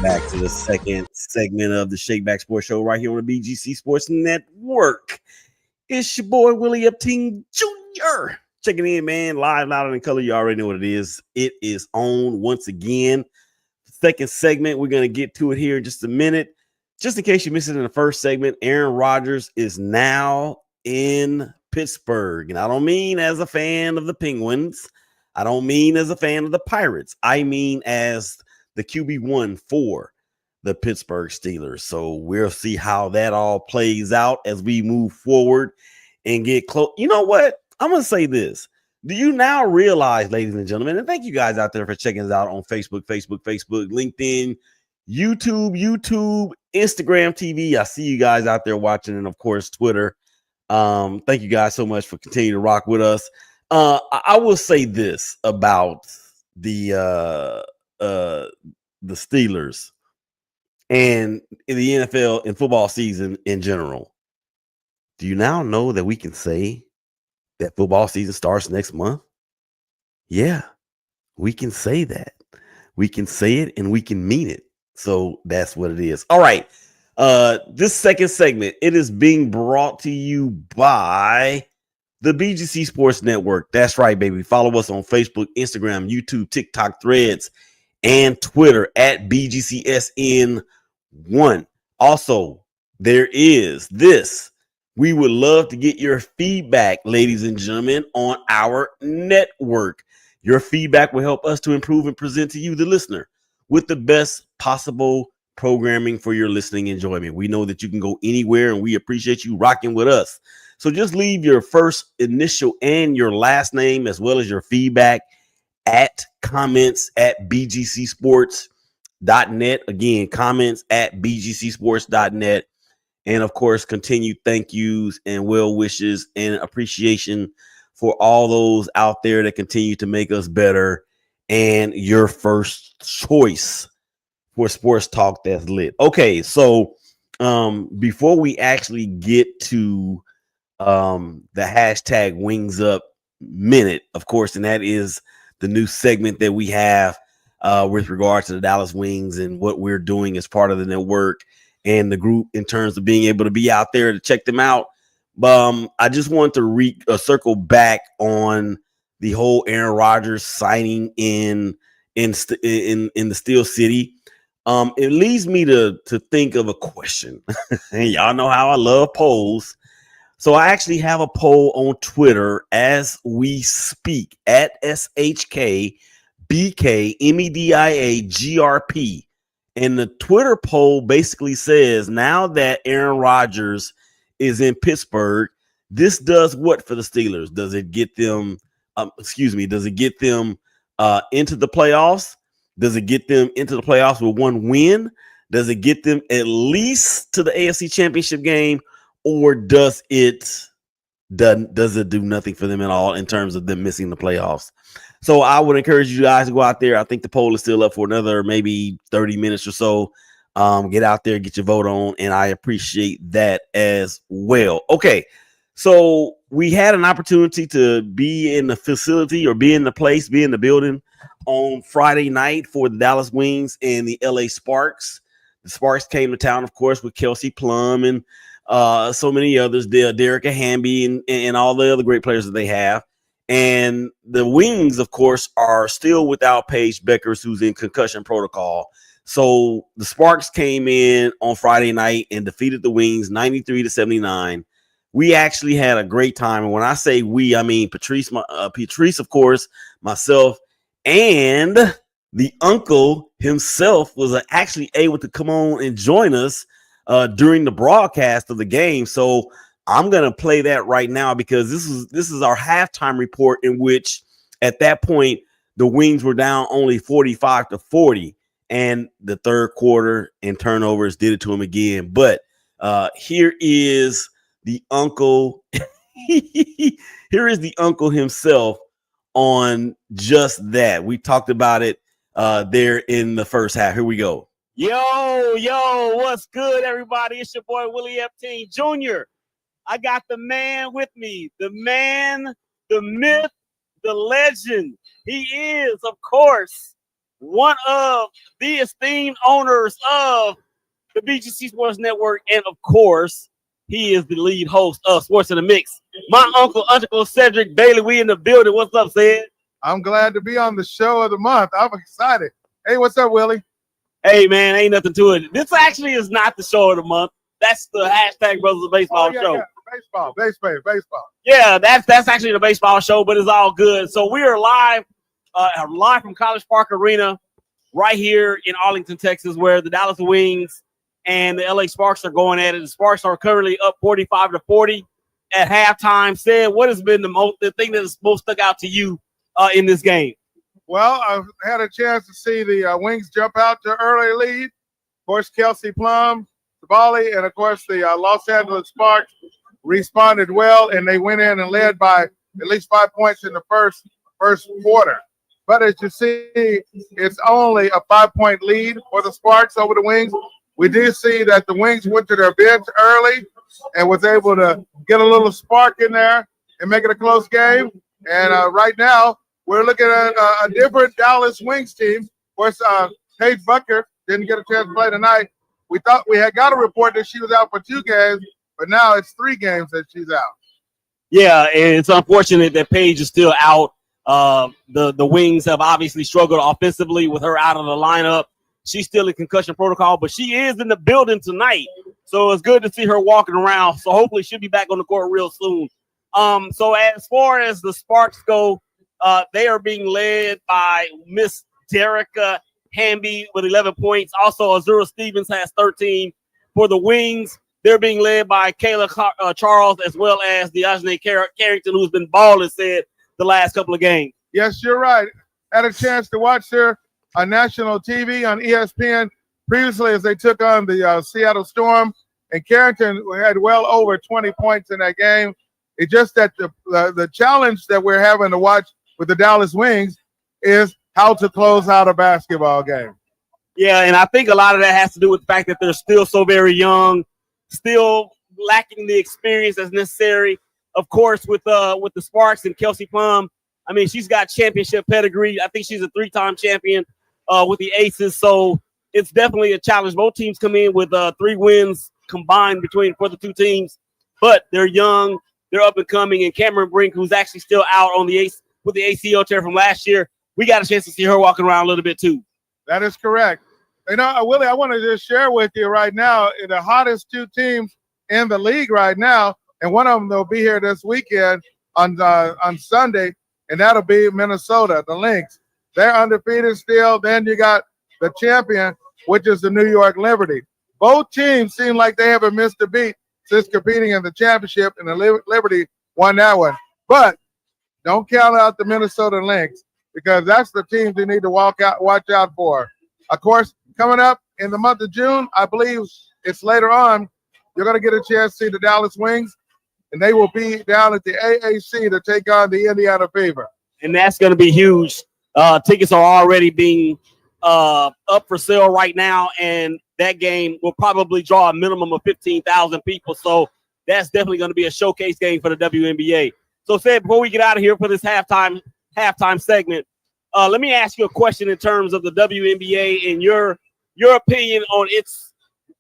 Back to the second segment of the ShakeBack Sports Show right here on the BGC Sports Network. It's your boy Willie Epting Jr. Checking in, man. Live, loud, and in color. You already know what it is. It is on once again. Second segment. We're going to get to it here in just a minute. Just in case you missed it in the first segment, Aaron Rodgers is now in Pittsburgh. And I don't mean as a fan of the Penguins. I don't mean as a fan of the Pirates. I mean as the QB1 for the Pittsburgh Steelers. So we'll see how that all plays out as we move forward and get close. You know what? I'm going to say this. Do you now realize, ladies and gentlemen, and thank you guys out there for checking us out on Facebook, LinkedIn, YouTube, Instagram TV. I see you guys out there watching, and of course, Twitter. Thank you guys so much for continuing to rock with us. I will say this about the Steelers and in the NFL and football season in general. Do you now know that we can say that football season starts next month? Yeah, we can say that. We can say it and we can mean it. So that's what it is. All right. This second segment, it is being brought to you by the BGC Sports Network. That's right, baby. Follow us on Facebook, Instagram, YouTube, TikTok, Threads, and Twitter at BGCSN1. Also, there is this. We would love to get your feedback, ladies and gentlemen, on our network. Your feedback will help us to improve and present to you, the listener, with the best possible programming for your listening enjoyment. We know that you can go anywhere, and we appreciate you rocking with us. So just leave your first initial and your last name, as well as your feedback, at comments at bgcsports.net. Again, comments at bgcsports.net. And of course, continued thank yous and well wishes and appreciation for all those out there that continue to make us better and your first choice for sports talk that's lit. Okay, so before we actually get to the hashtag Wings Up Minute, of course, and that is the new segment that we have with regard to the Dallas Wings and what we're doing as part of the network and the group in terms of being able to be out there to check them out. I just want to circle back on the whole Aaron Rodgers signing in the Steel City. It leads me to think of a question. And y'all know how I love polls. So I actually have a poll on Twitter as we speak at SHKBKMEDIAGRP. And the Twitter poll basically says, now that Aaron Rodgers is in Pittsburgh, this does what for the Steelers? Does it get them, does it get them into the playoffs? Does it get them into the playoffs with one win? Does it get them at least to the AFC Championship game? Or does it do nothing for them at all in terms of them missing the playoffs? So I would encourage you guys to go out there. I think the poll is still up for another maybe 30 minutes or so. Get out there, get your vote on, and I appreciate that as well. Okay, so we had an opportunity to be in the facility or be in the place, be in the building on Friday night for the Dallas Wings and the LA Sparks. The Sparks came to town, of course, with Kelsey Plum and so many others, Derek Hamby and all the other great players that they have. And the Wings, of course, are still without Paige Beckers, who's in concussion protocol. So the Sparks came in on Friday night and defeated the Wings 93-79. We actually had a great time. And when I say we, I mean Patrice, of course, myself, and the uncle himself was actually able to come on and join us during the broadcast of the game. So I'm gonna play that right now because this is our halftime report, in which at that point the Wings were down only 45-40, and the third quarter and turnovers did it to them again. But here is the uncle. Here is the uncle himself on just that. We talked about it there in the first half. Here we go. Yo, what's good, everybody? It's your boy Willie Epting Jr. I got the man with me, the man, the myth, the legend. He is, of course, one of the esteemed owners of the BGC Sports Network, and of course, he is the lead host of Sports in the Mix. My Uncle Cedric Bailey, we in the building. What's up, Ced? I'm glad to be on the show of the month. I'm excited. Hey, what's up, Willie? Hey, man, ain't nothing to it. This actually is not the show of the month. That's the hashtag Brothers of Baseball show. Yeah. Baseball. Yeah, that's actually the baseball show, but it's all good. So we are live from College Park Arena right here in Arlington, Texas, where the Dallas Wings and the LA Sparks are going at it. The Sparks are currently up 45-40 at halftime. Said, what has been the thing that has most stuck out to you in this game? Well, I've had a chance to see the Wings jump out to early lead. Of course, Kelsey Plum, Hali, and of course the Los Angeles Sparks responded well, and they went in and led by at least 5 points in the first quarter. But as you see, it's only a 5-point lead for the Sparks over the Wings. We did see that the Wings went to their bench early and was able to get a little spark in there and make it a close game. And right now, we're looking at a different Dallas Wings team. Of course, Paige Bucker didn't get a chance to play tonight. We thought we had got a report that she was out for 2 games, but now it's 3 games that she's out. Yeah, and it's unfortunate that Paige is still out. The Wings have obviously struggled offensively with her out of the lineup. She's still in concussion protocol, but she is in the building tonight. So it's good to see her walking around. So hopefully she'll be back on the court real soon. So as far as the Sparks go, they are being led by Miss Derica Hamby with 11 points. Also, Azura Stevens has 13. For the Wings, they're being led by Kayla Charles, as well as Diajane Carrington, who's been balling, said, the last couple of games. Yes, you're right. Had a chance to watch her on national TV on ESPN previously as they took on the Seattle Storm, and Carrington had well over 20 points in that game. It's just that the challenge that we're having to watch with the Dallas Wings is how to close out a basketball game. Yeah, and I think a lot of that has to do with the fact that they're still so very young, still lacking the experience that's necessary. Of course, with the Sparks and Kelsey Plum, I mean, she's got championship pedigree. I think she's a 3-time champion with the Aces, so it's definitely a challenge. Both teams come in with 3 wins combined for the 2 teams, but they're young, they're up and coming, and Cameron Brink, who's actually still out on the with the ACL tear from last year, we got a chance to see her walking around a little bit too. That is correct. You know, Willie, I want to just share with you right now the hottest 2 teams in the league right now, and one of them will be here this weekend on Sunday, and that'll be Minnesota, the Lynx. They're undefeated still. Then you got the champion, which is the New York Liberty. Both teams seem like they haven't missed a beat since competing in the championship, and the Liberty won that one. But don't count out the Minnesota Lynx, because that's the team you need to watch out for. Of course, coming up in the month of June, I believe it's later on, you're going to get a chance to see the Dallas Wings, and they will be down at the AAC to take on the Indiana Fever. And that's going to be huge. Tickets are already being up for sale right now, and that game will probably draw a minimum of 15,000 people. So that's definitely going to be a showcase game for the WNBA. So, Seth, before we get out of here for this halftime segment, let me ask you a question in terms of the WNBA and your opinion on its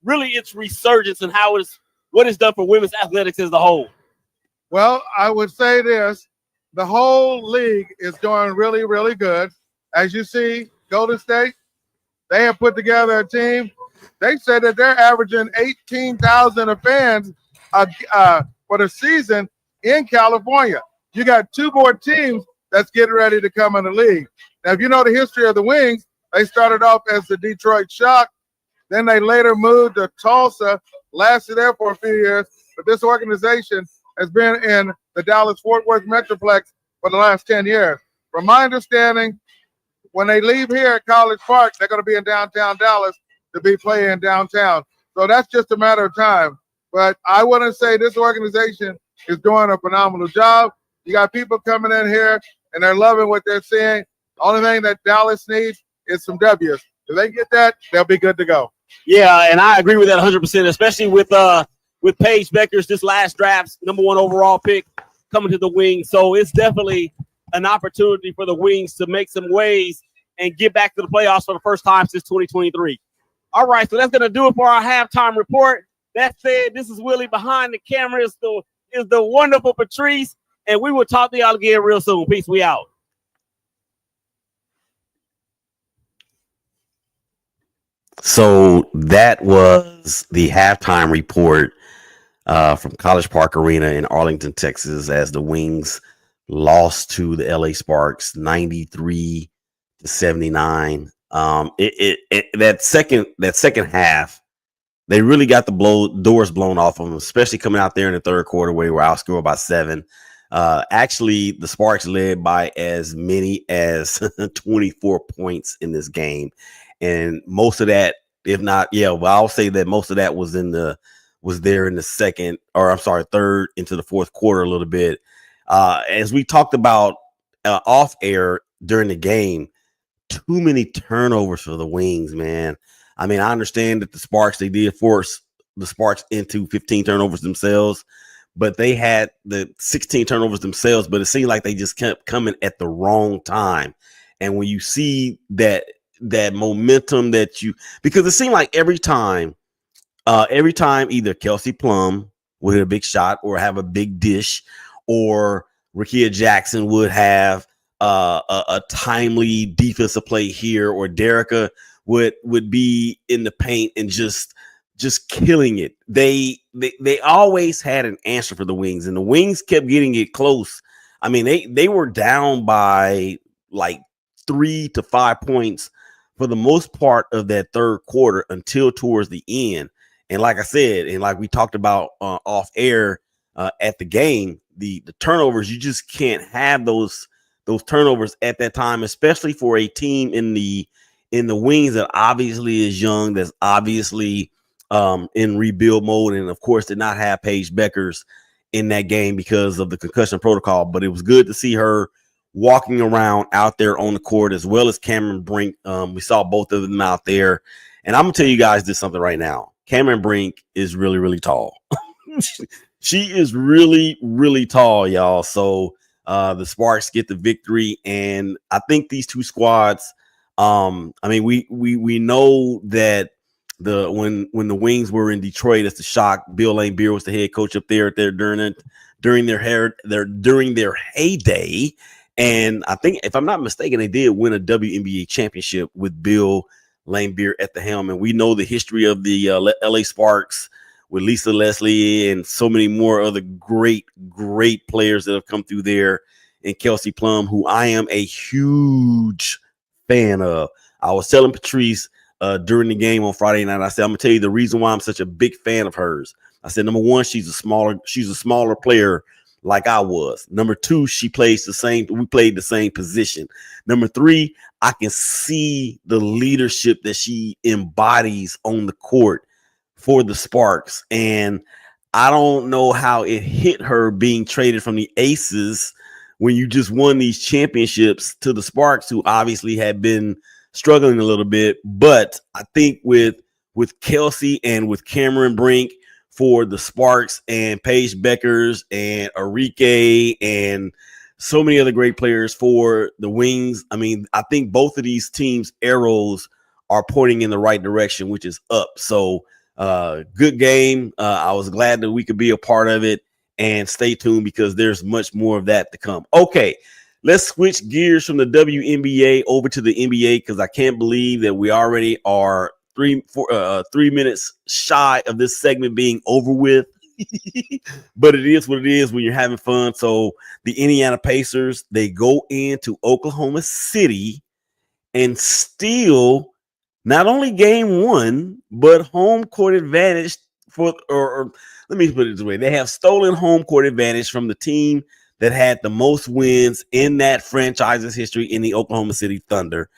resurgence and what it's done for women's athletics as a whole. Well, I would say this. The whole league is doing really, really good. As you see, Golden State, they have put together a team. They say that they're averaging 18,000 fans for the season in California. You got 2 more teams that's getting ready to come in the league. Now, if you know the history of the Wings, they started off as the Detroit Shock. Then they later moved to Tulsa, lasted there for a few years, but this organization has been in the Dallas-Fort Worth Metroplex for the last 10 years. From my understanding, when they leave here at College Park, they're going to be in downtown Dallas to be playing downtown. So that's just a matter of time. But I want to say this organization is doing a phenomenal job. You got people coming in here, and they're loving what they're seeing. The only thing that Dallas needs is some W's. If they get that, they'll be good to go. Yeah, and I agree with that 100%, especially with Paige Beckers, this last draft's #1 overall pick coming to the Wings. So it's definitely an opportunity for the Wings to make some waves and get back to the playoffs for the first time since 2023. All right, so that's going to do it for our halftime report. That said, this is Willie. Behind the camera is the wonderful Patrice, and we will talk to y'all again real soon. Peace. We out. So that was the halftime report from College Park Arena in Arlington, Texas, as the Wings lost to the LA Sparks 93-79. That second half, they really got the doors blown off of them, especially coming out there in the third quarter where they were outscored by 7. Actually, the Sparks led by as many as 24 points in this game. And most of that, if not, I'll say that most of that was there in the third into the fourth quarter a little bit. As we talked about off air during the game, too many turnovers for the Wings, man. I mean, I understand that the Sparks, they did force the Sparks into 15 turnovers themselves, but they had the 16 turnovers themselves, but it seemed like they just kept coming at the wrong time. And when you see that momentum because it seemed like every time either Kelsey Plum would hit a big shot or have a big dish, or Rickea Jackson would have a timely defensive play here, or Derica would be in the paint and just killing it. They always had an answer for the Wings, and the Wings kept getting it close. I mean, they were down by like 3 to 5 points for the most part of that third quarter until towards the end. And like I said, and like we talked about off air at the game, the turnovers, you just can't have those turnovers at that time, especially for a team in the Wings that obviously is young, that's obviously in rebuild mode, and of course did not have Paige Beckers in that game because of the concussion protocol. But it was good to see her walking around out there on the court, as well as Cameron Brink. We saw both of them out there. And I'm going to tell you guys this something right now. Cameron Brink is really, really tall. She is really, really tall, y'all. So the Sparks get the victory. And I think these two squads, I mean, we know that when the Wings were in Detroit, it's the shock. Bill Laimbeer was the head coach up there during their heyday. And I think, if I'm not mistaken, they did win a WNBA championship with Bill Laimbeer at the helm. And we know the history of the LA Sparks with Lisa Leslie and so many more other great players that have come through there. And Kelsey Plum, who I am a huge fan of. I was telling Patrice during the game on Friday night, I said, I'm going to tell you the reason why I'm such a big fan of hers. I said, number one, she's a smaller player like I was. Number two, we played the same position. Number three, I can see the leadership that she embodies on the court for the Sparks. And I don't know how it hit her being traded from the Aces when you just won these championships to the Sparks, who obviously had been struggling a little bit. But I think with Kelsey and with Cameron Brink for the Sparks, and Paige Beckers and Arike and so many other great players for the Wings, I mean, I think both of these teams' arrows are pointing in the right direction, which is up. So good game. I was glad that we could be a part of it, and stay tuned because there's much more of that to come. Okay, let's switch gears from the WNBA over to the NBA, because I can't believe that we already are 3 minutes shy of this segment being over with. But it is what it is when you're having fun. So the Indiana Pacers, they go into Oklahoma City and steal not only game one, but home court advantage let me put it this way. They have stolen home court advantage from the team that had the most wins in that franchise's history in the Oklahoma City Thunder.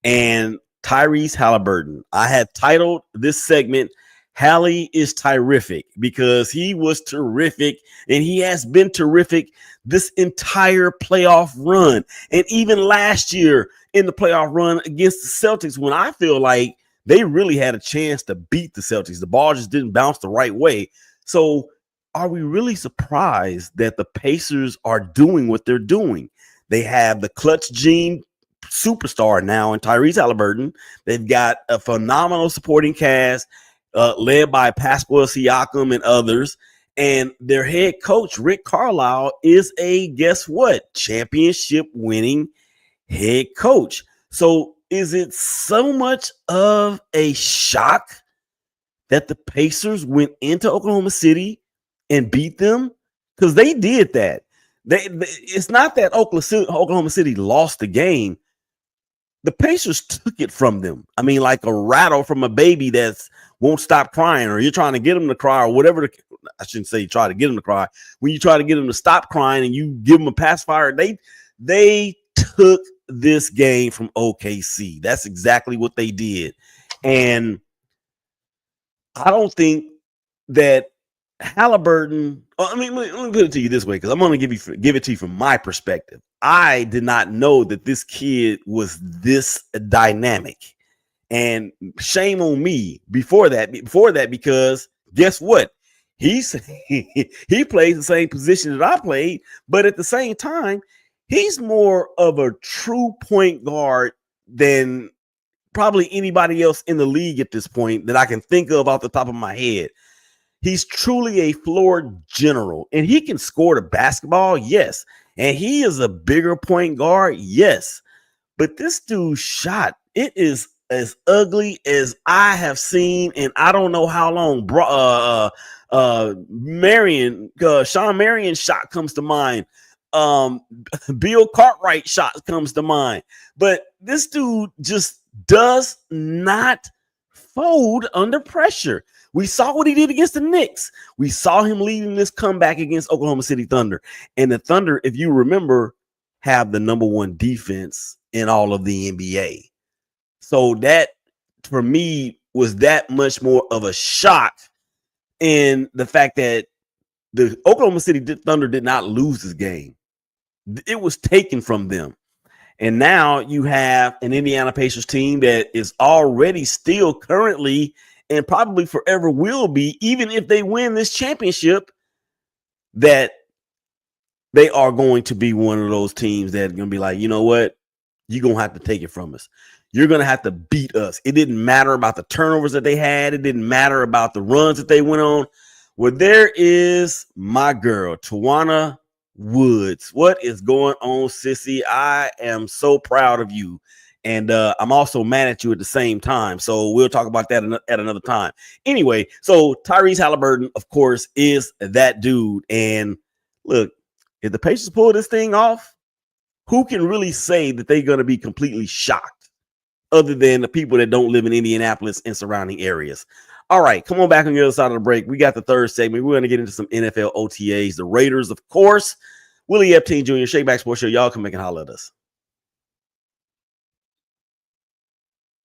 And Tyrese Halliburton. I had titled this segment, Hali is Tyriffic, because he was terrific, and he has been terrific this entire playoff run. And even last year in the playoff run against the Celtics, when I feel like they really had a chance to beat the Celtics, the ball just didn't bounce the right way. So are we really surprised that the Pacers are doing what they're doing? They have the clutch gene superstar now in Tyrese Halliburton. They've got a phenomenal supporting cast led by Pascal Siakam and others. And their head coach, Rick Carlisle, is a, guess what, championship winning head coach. So is it so much of a shock that the Pacers went into Oklahoma City and beat them? Because they did that. It's not that Oklahoma City lost the game. The Pacers took it from them. I mean, like a rattle from a baby that won't stop crying, or you're trying to get them to cry, or whatever. I shouldn't say you try to get them to cry. When you try to get them to stop crying and you give them a pacifier, they took this game from OKC. That's exactly what they did. And I don't think that Halliburton, let me put it to you this way, because I'm going to give it to you from my perspective. I did not know that this kid was this dynamic, and shame on me before that, because guess what? He plays the same position that I played, but at the same time, he's more of a true point guard than probably anybody else in the league at this point that I can think of off the top of my head. He's truly a floor general, and he can score the basketball, yes. And he is a bigger point guard, yes. But this dude's shot, it is as ugly as I have seen, and I don't know how long. Sean Marion's shot comes to mind. Bill Cartwright's shot comes to mind. But this dude just does not fold under pressure. We saw what he did against the Knicks. We saw him leading this comeback against Oklahoma City Thunder. And the Thunder, if you remember, have the number one defense in all of the NBA. So that, for me, was that much more of a shock in the fact that the Oklahoma City Thunder did not lose this game. It was taken from them. And now you have an Indiana Pacers team that is already still currently and probably forever will be, even if they win this championship, that they are going to be one of those teams that are going to be like, you know what? You're going to have to take it from us. You're going to have to beat us. It didn't matter about the turnovers that they had. It didn't matter about the runs that they went on. Well, there is my girl, Tawana Woods. What is going on, sissy? I am so proud of you. And I'm also mad at you at the same time. So we'll talk about that at another time. Anyway, so Tyrese Halliburton, of course, is that dude. And look, if the Pacers pull this thing off, who can really say that they're going to be completely shocked other than the people that don't live in Indianapolis and surrounding areas? All right, come on back on the other side of the break. We got the third segment. We're going to get into some NFL OTAs. The Raiders, of course. Willie Epting Jr., ShakeBack Sports Show. Y'all come back and holler at us.